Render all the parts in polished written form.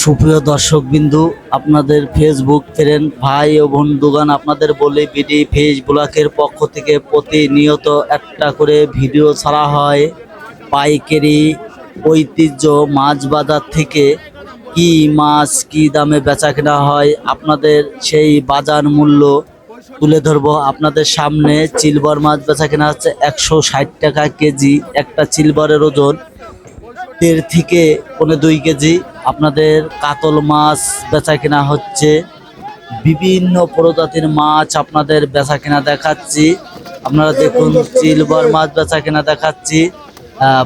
সুপ্রিয় দর্শকবিন্দু, আপনাদের Facebook friend ভাই ও বন্ধুগণ, আপনাদের বলে বিডি ফেস ব্লকের পক্ষ থেকে প্রতিনিয়ত একটা করে ভিডিও ছাড়া হয়। পাইকারি ঐতিহ্য মাছ বাজার থেকে কি মাছ কি দামে বেচা কেনা হয়, আপনাদের সেই বাজার মূল্য তুলে ধরবো আপনাদের সামনে। চিলবার মাছ বেচা কেনা হচ্ছে 160 টাকা কেজি। একটা চিলবারের ওজন 1.5 থেকে 2.5 কেজি। আপনাদের কাতল মাছ বেচা কেনা হচ্ছে, বিভিন্ন প্রজাতির মাছ আপনাদের বেচা কেনা দেখাচ্ছি। আপনারা দেখুন, চিলবার মাছ বেচা কেনা দেখাচ্ছি,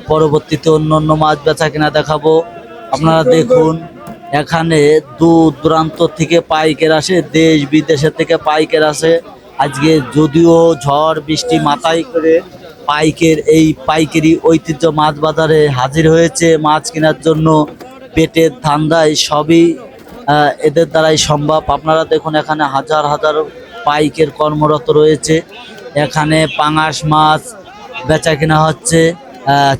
পরবর্তীতে অন্য মাছ বেচা কেনা দেখাবো। আপনারা দেখুন, এখানে দূর দূরান্ত থেকে পাইকার আসে, দেশ বিদেশের থেকে পাইকার আসে। আজকে যদিও ঝড় বৃষ্টি মাথায় করে এই পাইকারি ঐতিহ্য মাছ বাজারে হাজির হয়েছে মাছ কেনার জন্য। পেটের ধান্দায় সবই এদের দ্বারাই সম্ভব। আপনারা দেখুন, এখানে হাজার হাজার পাইকার কর্মরত রয়েছে। এখানে পাঙাশ মাছ বেচা কেনা হচ্ছে,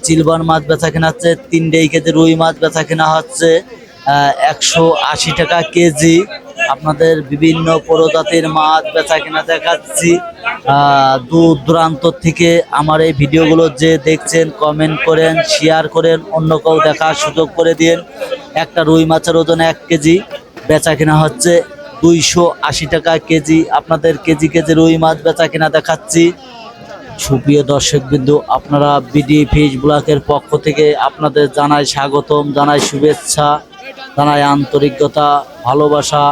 চিলবার মাছ বেচা কেনা হচ্ছে, 3 কেজি রুই মাছ বেচা কেনা হচ্ছে 180 টাকা কেজি। আপনাদের বিভিন্ন প্রজাতির মাছ বেচা কেনা দেখাচ্ছি। দূর দূরান্ত থেকে আমার এই ভিডিওগুলো যে দেখছেন, কমেন্ট করেন, শেয়ার করেন, অন্য কেউ দেখার সুযোগ করে দিন। একটা রুই মাছের ওজন 1 কেজি বেচা কেনা হচ্ছে 280 টাকা কেজি। আপনাদের কেজি কেজি রুই মাছ বেচা কেনা দেখাচ্ছি। সুপ্রিয় দর্শকবৃন্দ, আপনারা বিডি ফিশ ব্লকের পক্ষ থেকে আপনাদের জানাই স্বাগতম, জানাই শুভেচ্ছা, জানাই আন্তরিকতা, ভালোবাসা।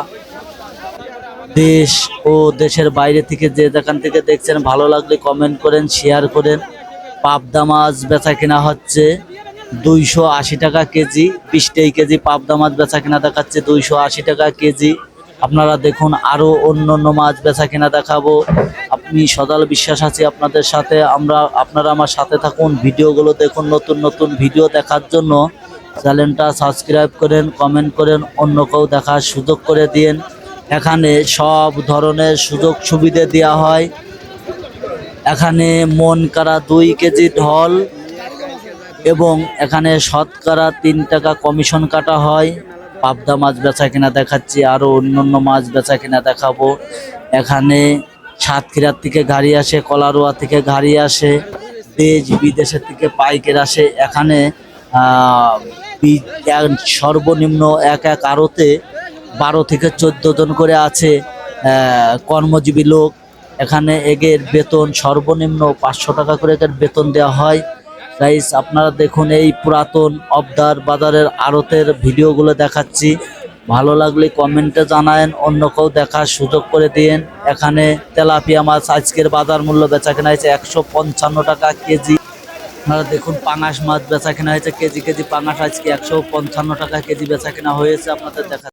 দেশ ও দেশের বাইরে থেকে যে যেখান থেকে দেখছেন, ভালো লাগলে কমেন্ট করেন, শেয়ার করেন। পাবদা মাছ বেচা কেনা হচ্ছে 280 টাকা কেজি। 20 কেজি পাবদা মাছ বেচা কেনা দেখাচ্ছে 280 টাকা কেজি। আপনারা দেখুন, আরো অন্য মাছ বেচা কেনা দেখাবো। আপনি সদাল বিশ্বাস আছি আপনাদের সাথে। আপনারা আমার সাথে থাকুন, ভিডিওগুলো দেখুন। নতুন ভিডিও দেখার জন্য চ্যানেলটা সাবস্ক্রাইব করেন, কমেন্ট করেন, অন্য কেউ দেখার সুযোগ করে দিন। এখানে সব ধরনের সুযোগ সুবিধা দেওয়া হয়। এখানে মন কারা 2 কেজি ঢল এবং এখানে শতকরা 3 টাকা কমিশন কাটা হয়। পাবদা মাছ বেচা কিনা দেখাচ্ছি, আরো অন্য মাছ বেচা কিনা দেখাবো। এখানে সাতক্ষীরার থেকে গাড়ি আসে, কলারোয়া থেকে গাড়ি আসে, দেশ বিদেশের থেকে পাইকার আসে। এখানে সর্বনিম্ন এক আড়তে 12 থেকে 14 জন করে আছে কর্মজীবী লোক। এখানে এগের বেতন সর্বনিম্ন 500 টাকা করে এদের বেতন দেওয়া হয়। গাইস, আপনারা দেখুন, এই পুরাতন অবদার বাজারের আড়তের ভিডিওগুলো দেখাচ্ছি। ভালো লাগলে কমেন্টে জানায়েন, অন্য কেউ দেখার সুযোগ করে দিন। এখানে তেলাপিয়া মাছ আজকের বাজার মূল্য বেচা কেনা হয়েছে 155 টাকা কেজি। আপনারা দেখুন, পাঙাশ মাছ বেচা কেনা হয়েছে কেজি পাঙাশ আজকে 155 টাকা কেজি বেচা কেনা হয়েছে। আপনাদের দেখা